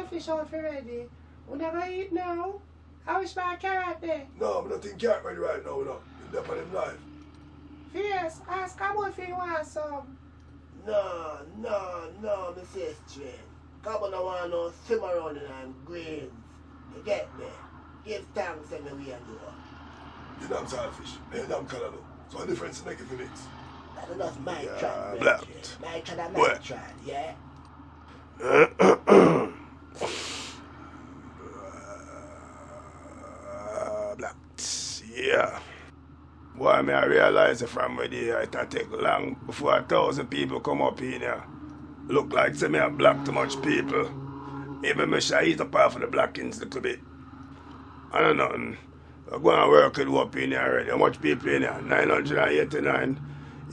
fish out already. We never eat now. I wish my carrot there. No, I don't think carrot ready right now, no. You're up on him live. Yes, ask Cabo if he wants some. No, me say straight. Cabo no want no simmer around and greens. You get me? Give thanks and we are do. You damn selfish. You damn Kahled. So what difference make if you mix? That's enough my Yeah, try, black. my try that What? my try, yeah? Black. Yeah. Boy, me I realize from where they it take long before 1,000 people come up in here. Look like say me have black too much people. Maybe me should eat up half of the blackings a little bit. I don't know nothing. I go and work it up in here already. How much people in here? 989.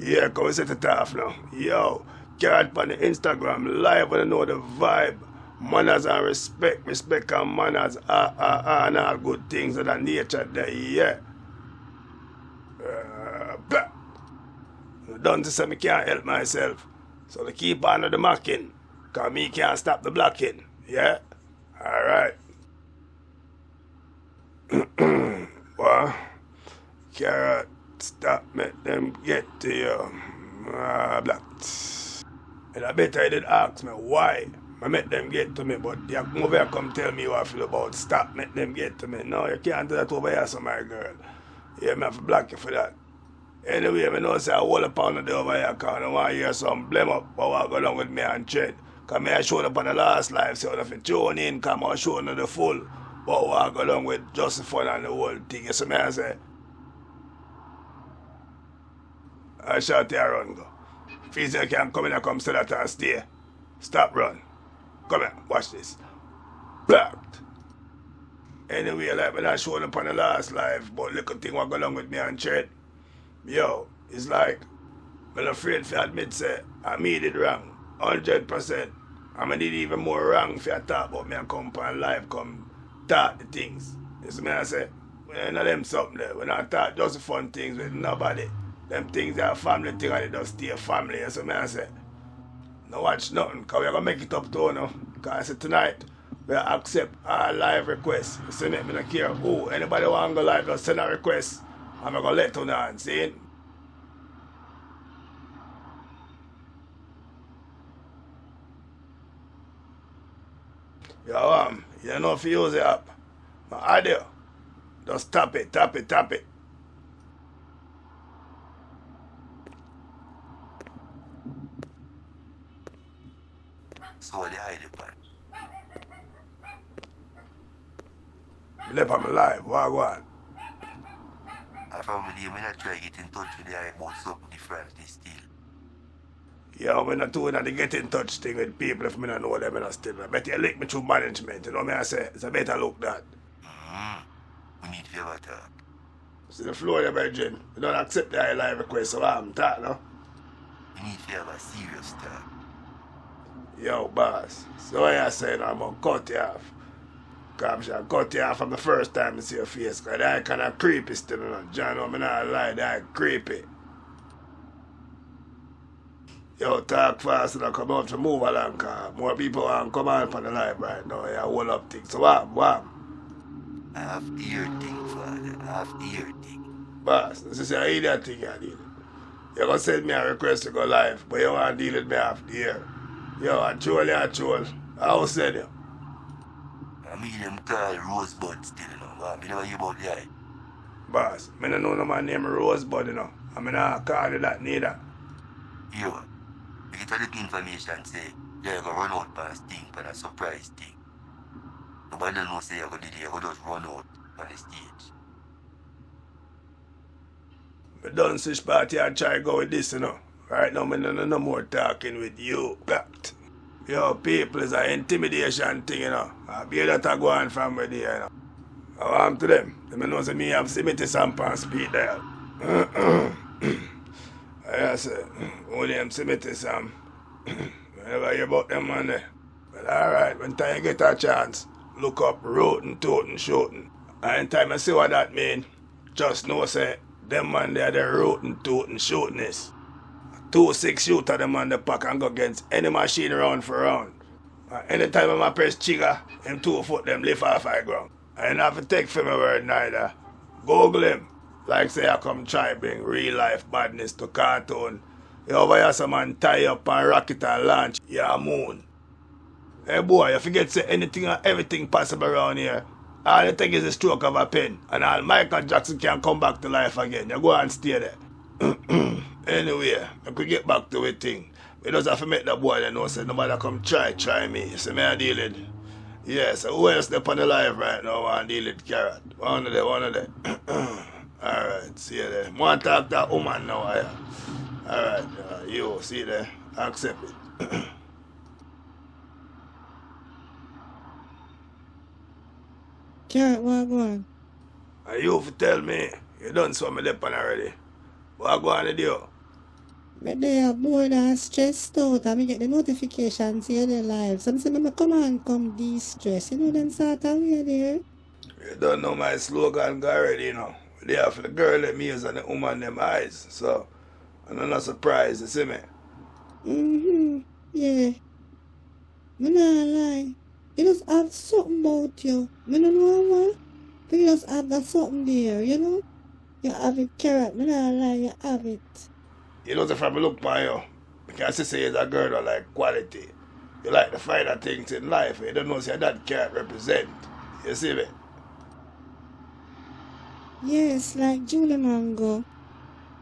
Yeah, come we set it off now. Yo, Karrot on the Instagram live when I know the vibe. Manners and respect and manners, and all good things of that nature there, yeah. Don't say me can't help myself. So to keep on the marking, cause me can't stop the blocking, yeah? Alright. Well, Karrot, stop make them get to you. Black. And I bet I did ask me why I make them get to me, but you come over here come tell me what I feel about stop make them get to me. No, you can't do that over here, so my girl. Yeah, me have to block you for that. Anyway, I know say I hold up on the over here because I want to hear some blame up but what go along with me and Ched. Because me I showed up on the last live, so if you tune in, come on showing you the full. But what go along with just the fun and the whole thing. You see me I say? I shot here run go. If you can come in and come say that and stay. Stop run. Come here, watch this. Blocked. Anyway, like when I showed up on the last live, but little thing what go along with me and Ched. Yo, it's like, I'm afraid to admit, say, I made it wrong, 100%. I did even more wrong if I talk about me and come on live, come talk the things. You see me I say, when I them something there, when I talk just the fun things with nobody, them things are family thing and they just stay family, you see me I say. No watch nothing, because we're going to make it up to you, because I said tonight, we accept our live requests. You see me, I don't care who, anybody want to go live, just send a request. I'm going to let you know and see it. Yo, you know if you use the app. My audio. Just tap it. So they hide it, man. Left on my live. What go on? I family, when I try to get in touch with the eye about something different, they still. Yo, I'm not doing that to get in touch thing with people if I don't know them and still. I bet you link me through management, you know what I say? It's a better look that. We need to have a talk. See the floor there, Virgin. You don't accept the live request, so I'm talking, no? We need to have a serious talk. Yo, boss. So what you saying, I'm going to cut you off. Because I cut you off from the first time I see your face. Because that kind of creepy still, you know. John, I'm not lie, that creepy. Yo, talk fast and I come out to move along, because more people want to come on from the live right now. Yeah, hold up things. So what? I have the ear thing, Father. I have the ear thing. Boss, this is an idiot thing you deal. You're going to send me a request to go live, but you want to deal with me off the air. Yo, I troll. I will send you. I mean them call Rosebud still, you know. I never hear about the eye. Boss, I don't know no man named Rosebud, you know. I mean, I call you that neither. Yo, you get a little information say, they're going to run out past thing for a surprise thing. Nobody knows say you're going to just run out on the stage. But don't switch party and try to go with this, you know. Right now, I don't no more talking with you. That. Yo, people is an intimidation thing, you know. I be that I go on from where they, you know. I want to them. They know say me have 70 sampan speed there. I say, only them 70 sam. Whenever you about them man there. But alright, when time you get a chance, look up rootin', tootin', shootin'. And time I see what that mean, just know say, them man there, they're rootin', tootin', shootin' this. 2-6 shooter them on the pack and go against any machine round for round. Anytime I press trigger, them 2 foot them lift off the ground. I ain't have to take for my word neither. Google him. Like say I come try bring real life badness to cartoon. You over here some man tie up and rocket and launch your moon. Hey boy, you forget say anything and everything possible around here. All you think is a stroke of a pen. And all Michael Jackson can come back to life again. You go and stay there. Anyway, I could get back to a thing. We just have to make the boy know say nobody come try me. You see me I deal with. Yeah, so who else up on the live right now want to deal with Karrot? One of them. Alright, see you there. Want to talk to that woman now, yeah. Alright, you, see you there. Accept it. Karrot, what go on? And you for tell me, you done some of them already. What go on to do? But they are bored and stressed out and I get the notification see they live. Some say me come and come de-stress. You know them sort of way there. You don't know my slogan already, you know. They have for the girl them ears and the woman them eyes. So, I'm not surprised, you see me? Yeah. Me not lie. You just have something about you. Me don't know what. But you just have that something there, you know? You have it, Karrot. Me not lie, you have it. You know, if I look by you, because I say you're a girl that like quality. You like the finer things in life. You don't know say that can't represent. You see me? Yes, like Julie Mango.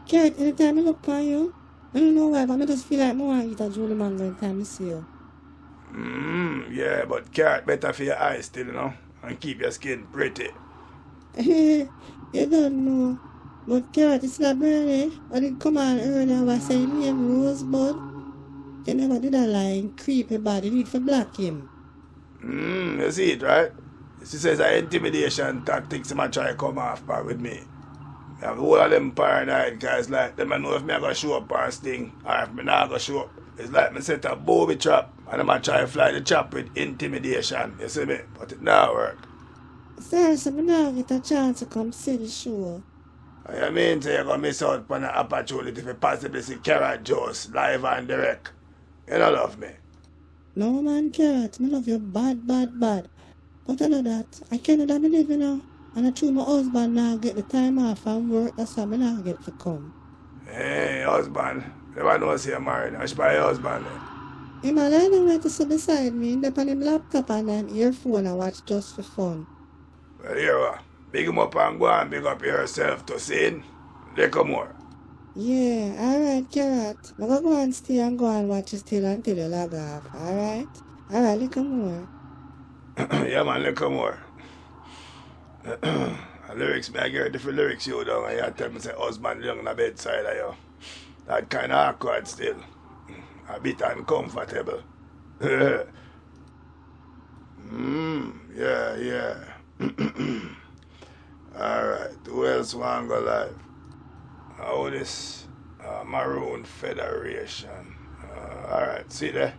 Karrot, anytime I look at you, I don't know why, but I just feel like I want to eat a Julie Mango anytime I see you. Yeah, but Karrot better for your eyes still, you know, and keep your skin pretty. You don't know. But Karrot, it's not birthday. I did come on earlier by saying name Rosebud. You never did a line, creepy body, need for black him. You see it, right? She says that intimidation tactics him try to come off par with me. I have all of them paranoid guys like them I know if me I go show up on sting or if me not go show up. It's like me set a booby trap and I'm going to try to fly the trap with intimidation, you see me? But it not work. Sir, so I now get a chance to come see the show. I mean, so you're going to miss out on an opportunity to possibly see Karrot Jones live and direct. You don't love me. No man, Karrot, I love you bad. But I know that, I can't do live, you know. And I told my husband now get the time off from work, that's why I now get to come. Hey, husband. Never know say you're married. I should buy your husband then. Hey man, I don't want to sit beside me, end up on him laptop and an earphone and watch just for fun. Well, here we are. Big him up and go and big up yourself to sin. Little more. Yeah, alright, Karrot. I'm gonna go and stay and go and watch it still until you log off, alright? Alright, little more. Yeah, man, little more. Lyrics, me, I get different lyrics you down and you tell me say husband young on the bedside of you. That kind of awkward still. A bit uncomfortable. Yeah. Alright, who else want to go live? How this Maroon Federation. Alright, see there?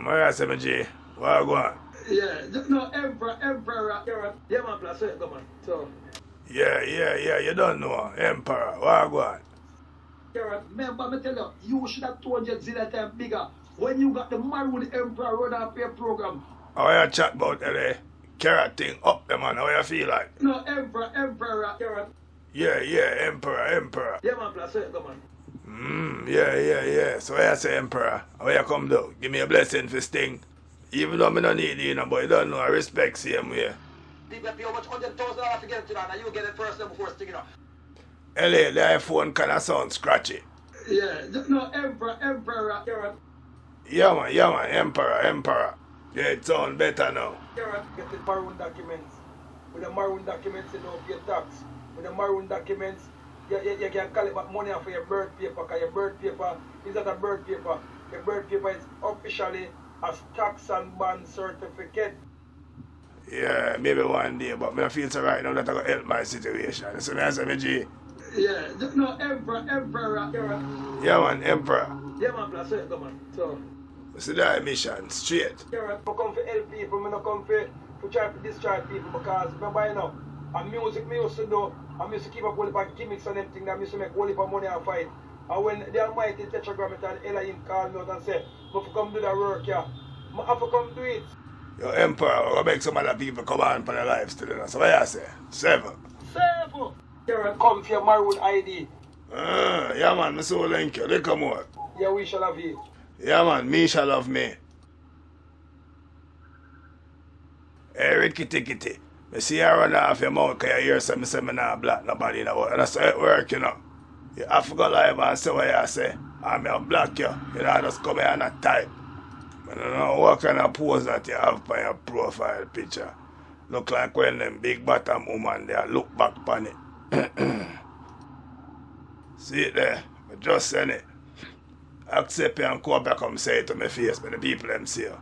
Where I say, my G? Where I go on? Yeah, no, Emperor, Karrot. Yeah, man, plus it, come on. So, Yeah, you don't know. Emperor, where I go on? Karrot, remember me tell you should have told you zillion times bigger when you got the Maroon Emperor run off your program. How you chat about LA? Karrot thing up there, man. How you feel like? No, Emperor, Karrot. Yeah, Emperor. Yeah, man, plus it, come on. Yeah. So where I say Emperor? How you come though? Give me a blessing for Sting. Even though I don't need you, but you don't know, I respect same way. People pay how much $100,000 to get it to that, and you get it first before Sting, you know. LA, the iPhone kind of sound scratchy. Yeah, no, Emperor, Karrot. Yeah, man, Emperor. Yeah, it sound better now. Karrot, get the Maroon documents. With the Maroon documents, you don't pay tax. With the Maroon documents, you can collect back money for your birth paper, because your birth paper is not a birth paper. Your birth paper is officially a tax and bond certificate. Yeah, maybe one day, but I feel so right now that I go help my situation. So I say, my G. Yeah, no, Emperor. Yeah, man, Emperor. Yeah, man, plus it, man. So, This is the mission, straight. I come to help people, I don't come to try to destroy people because remember, you know, and music me used to do, I used to keep up all the gimmicks and them things, I used to make all the money and fight. And when the Almighty Tetragrammaton and Elohim called me out and said, I have to come do that work, yeah. I have to come do it. Yo, Emperor, we'll make some other people come on for their lives still, you know. So what you say? 7. 7. Karrot, come for your maroon ID. Yeah, man, me so link you. Little more. Yeah, we shall have it. Yeah, man, me shall love me. Hey, Ricky Tickety. Me see you run off your mouth because you hear something say me not black nobody in the world. And that's how it work, you know. You have to go live and say what you say. I'm going to block you. You know, just come here and not type. I don't know what kind of pose that you have for your profile picture. Look like when them big bottom woman there look back on it. See it there? I just send it. Accept it and come back and say it to my face, but the people them see you.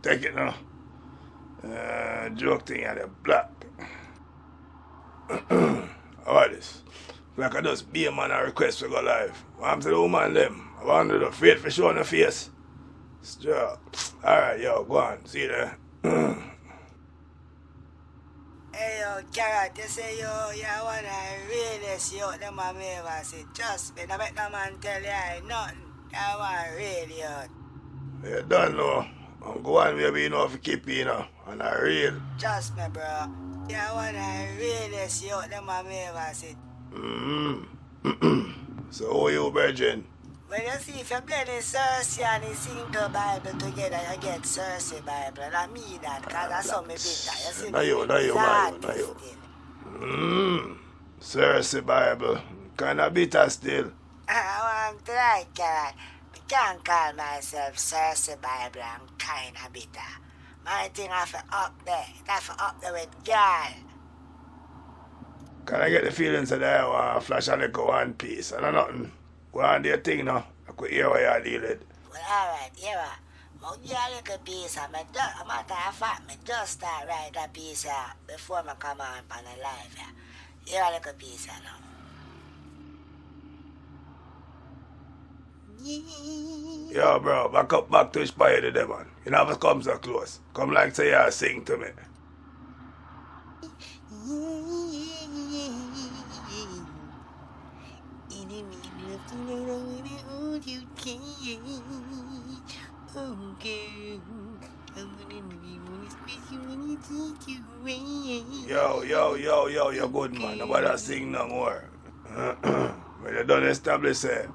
Take it now. Joke thing and the black. All this. Like I just be a man and request to go live. I'm to the woman them. I want to do the faith for showing the face. Sure. Alright, yo, go on. See you there. Hey yo, Karrot, you say yo, you want to really see out them and me ever say, trust me, no make no man tell you I nothing. I want really out. You don't know. I'm going where we know if you keep you know. And I real. Trust me, bro. You want to really see out them and me ever say. So who you, virgin? When you see if you blend the Cersei and the single Bible together, you get Cersei Bible. And I mean that, because that's something bitter. You see No you. Cersei Bible. Kind of bitter still. I want to like Karrot. I can't call myself Cersei Bible. I'm kind of bitter. My thing have to up there. It have to up there with girl. Can I get the feelings that I want to flash a little one piece? I know nothing. Go on do your thing now. I could hear what you're dealing. Well, alright, here I'll give you a little piece of me. A matter of fact, me just start write a piece before I come on the live. Here a little piece now. Yo, bro, back to inspire the demon. You never come so close. Come like say you sing to me. Yo, you're good, man. Nobody sing no more. When you done establish it,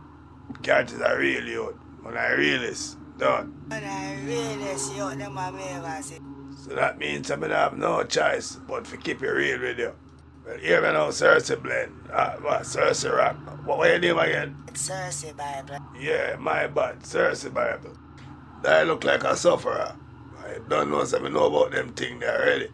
Karrot is a real youth. When I realist, done. When I realist, you them a me ever say. So that means I have no choice but to keep it real with you. Well, here we know Cersei blend. What, Cersei rock? What your name again? It's Cersei Bible. Yeah, my bad. Cersei Bible. That look like a sufferer. I don't know if I know about them things there already.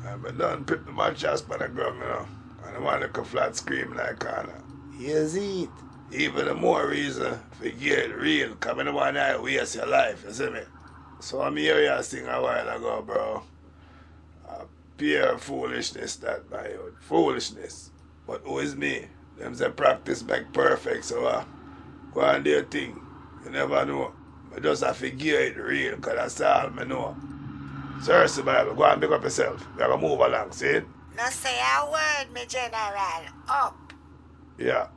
I'm done put my chest on the ground, you know. And I want to look a flat scream like Anna. Here's it. Even the more reason for get real, because I don't want to waste your life, you see me? So I'm here you sing a while ago, bro. Pure foolishness that by you. Foolishness. But who is me? Them say practice make perfect, so go and do your thing. You never know. I just have to gear it real, because that's all I know. Cersei Bible, go and pick up yourself. We have to move along, see it? No say a word, me general. Up. Yeah.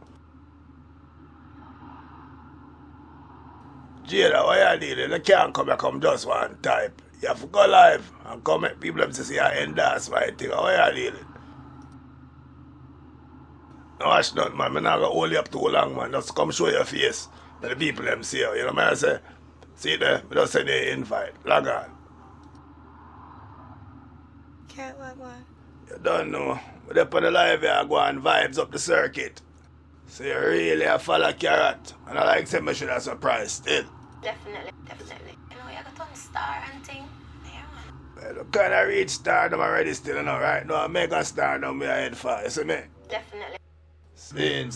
Jada, what you dealing? You can't come back come just one type. You have to go live and come make people to see you endorse my thing. What you dealing? No watch nothing, man. I'm not going to hold you up too long, man. Just come show your face. Let the people them see you. You know what I say? See there? I just send you an invite. Log on. Can't walk one. You don't know. But up on the live here, I go and vibes up the circuit. So you really a follow Karrot. And I like saying I should have surprise still. Definitely. You know, you got to star and thing. Yeah, man. Well, kind of reach stardom already still, you know, right now. Mega stardom we are head for, you see me? Definitely. Scene.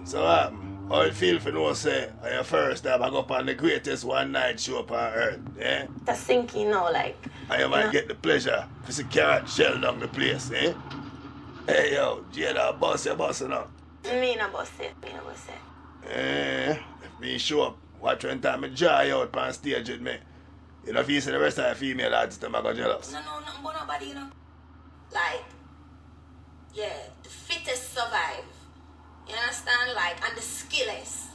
So, how it feel for no say, on your first time I go up on the greatest one night show upon earth, yeah? That's thinking now, like. And you might get the pleasure to see Karrot shell down the place, eh? Hey yo, Jada, boss you bossing up. Me no bust it. If me show up, watch when time I draw you out on stage with me. You know if you see the rest of the female artists, them I go jealous. No, nothing about nobody, you know. Like, yeah, the fittest survive. You understand? Like, and the skilless.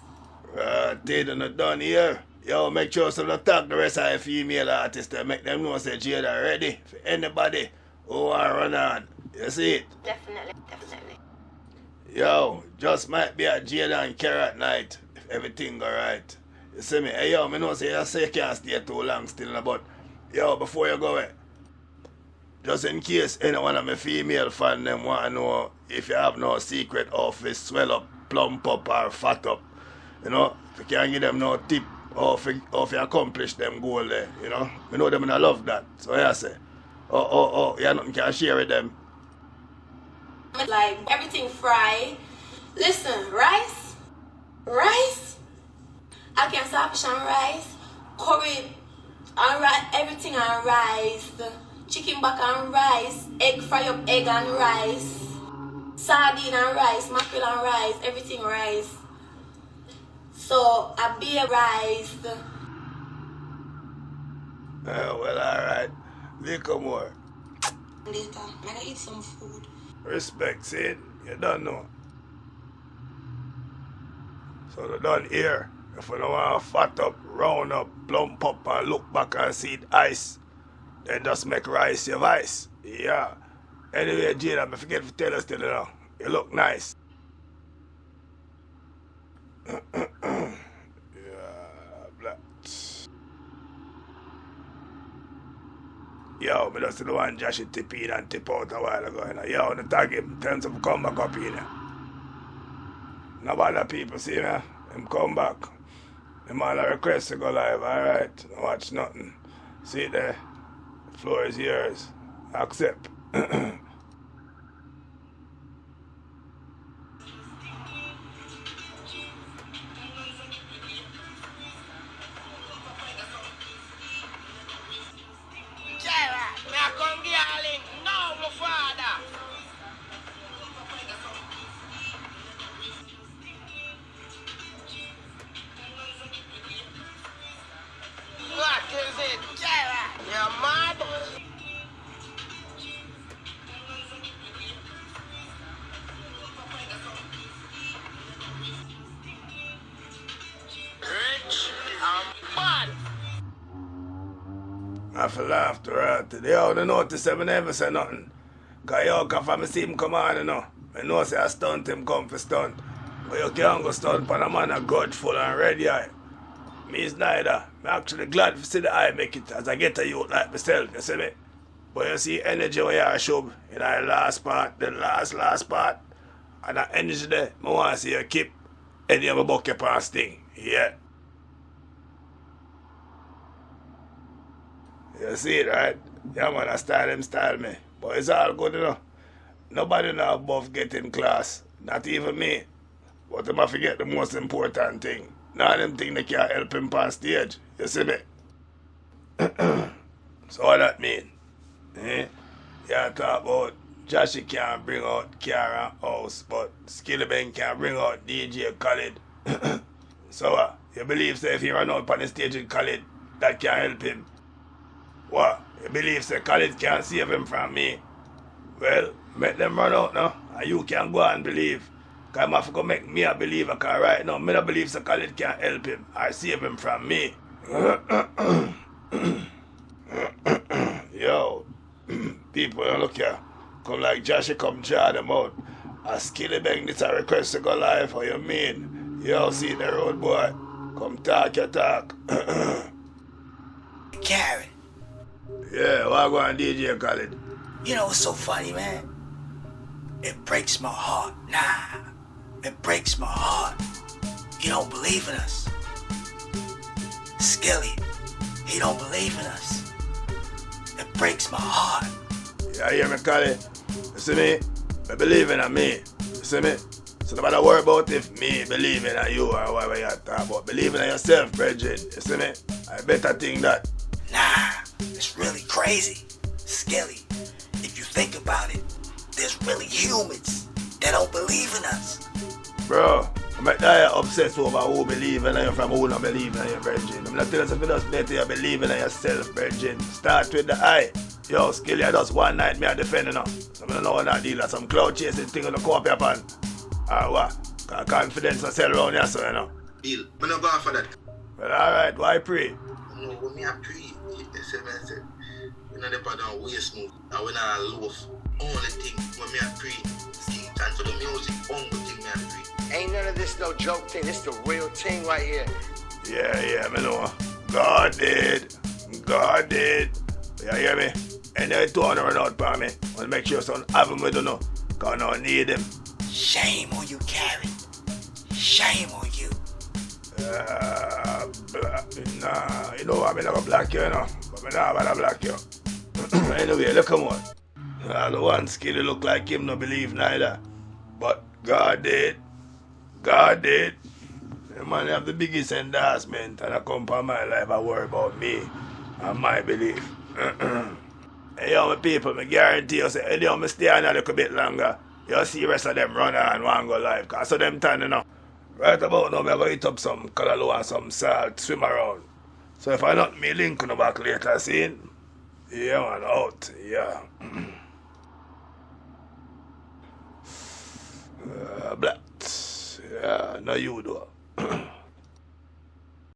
They done done here. Yo, make sure some attack the rest of the female artists to make them know say Jada ready for anybody who want run on. You see it? Definitely. Yo, just might be a Jada and Karrot night if everything go right. You see me? Hey yo, me know say you can't stay too long still, but yo, before you go away, just in case any one of my female fan them want to know if you have no secret office swell up, plump up or fat up, you know, if you can give them no tip of you accomplish them goal there, you know. Me know them and I love that. So yeah, say, yeah, nothing can share with them. Like, everything fried. Listen, rice. I can stop on rice. Curry and rice, everything on rice. Chicken back and rice. Egg, fry up egg and rice. Sardine and rice, mackerel and rice, everything rice. So, a beer rice. Well, alright. Little more. Later, I gotta eat some food. Respect, see? You don't know. So they done here. If you don't want to fat up, round up, plump up and look back and see the ice, then just make rice your vice. Yeah. Anyway, Jada, I forget to tell us still now. You look nice. Yeah, black. Yo, me just see the one Josh tip in and tip out a while ago. You know? Yo, the tag him, tell him to come back up here. No bother people, see me? Him come back. Him all a request to go live, alright? No watch nothing. See there? The floor is yours. Accept. Jada, me a come girling. No, my father. What is it, Jada? You're mad? Rich and bad. I feel laugh to her today. Yo, don't notice him never say nothing. Cause yo, come see him come on, you know. I know say I stunt him come for stunt. But you can't go stunt for a man a grudgeful and ready eye. Me is neither. I'm actually glad to see the eye make it as I get a youth like myself, you see me? But you see energy where you show in the last part, the last part. And that energy there, I want to see you keep any of a bucket past thing. Yeah. You see it, right? Yeah, man, I style me. But it's all good, you know. Nobody now above getting class. Not even me. But I must forget the most important thing. None of them things that can help him on stage. You see me? So what that mean? You talk about Joshy can't bring out Karrot house, but Skilly Ben can bring out DJ Kahled. So you believe say if he run out on the stage with Kahled, that can help him? What? You believe say Kahled can't save him from me? Well, make them run out now, and you can go and believe. Because I'm have to go make me a believer, because right now, I don't believe so Kahled can help him or save him from me. Yo, people, look here. Come like Josh, come draw them out. A Skilly Bang, this a request to go live, how you mean? Yo, see the road, boy. Come talk your talk. Karrot, Yeah, what go on DJ Kahled? you know what's so funny, man? It breaks my heart. Nah, it breaks my heart. You don't believe in us. Skilly, he don't believe in us. It breaks my heart. Yeah, hear me, Kahled? You see me? I believe in me. You see me? So no matter worry about if me believe in you or whatever you talk about. Believe in yourself, brethren. You see me? I better think that. Nah, it's really crazy. Skilly, if you think about it, there's really humans that don't believe in us. Bro, I'm not obsessed over who believe in you from who not believe in you, virgin. I'm not telling you if you just better you believe in yourself, virgin. Start with the eye. Yo, skill you just one night, me a defending you. So I don't know what I deal with some cloud chasing thing on the co-op your pan. Or what? Cause confidence will sell around here, so you know. Bill, I'm not going for that. Well, alright, why pray? No, when me a pray, they say, you know, they put on waist move. And when I loaf, only thing when me a pray, sing time for the music, only thing me a pray. Ain't none of this no joke thing. This the real thing right here. Yeah, me know. God did. God did. You hear me? And they don't run out for me. I want to make sure some have them with you know. Cause I don't need them. Shame on you, Karrot. Shame on you. Nah, you know I'm not gonna block you, you know. But I'm not gonna block you. Anyway, look come on. The one skill look like him no believe neither. But God did. God did. The man have the biggest endorsement and I come for my life I worry about me and my belief. Hey yo my people, I guarantee you say any of me stay on a little bit longer, you'll see the rest of them run on and want go live. Cause so them time you know. Right about now, I'm going to eat up some Kahled and some salt, swim around. So if I not me link on the back later, see? Yeah, man, out, yeah. Black. Yeah, no you do.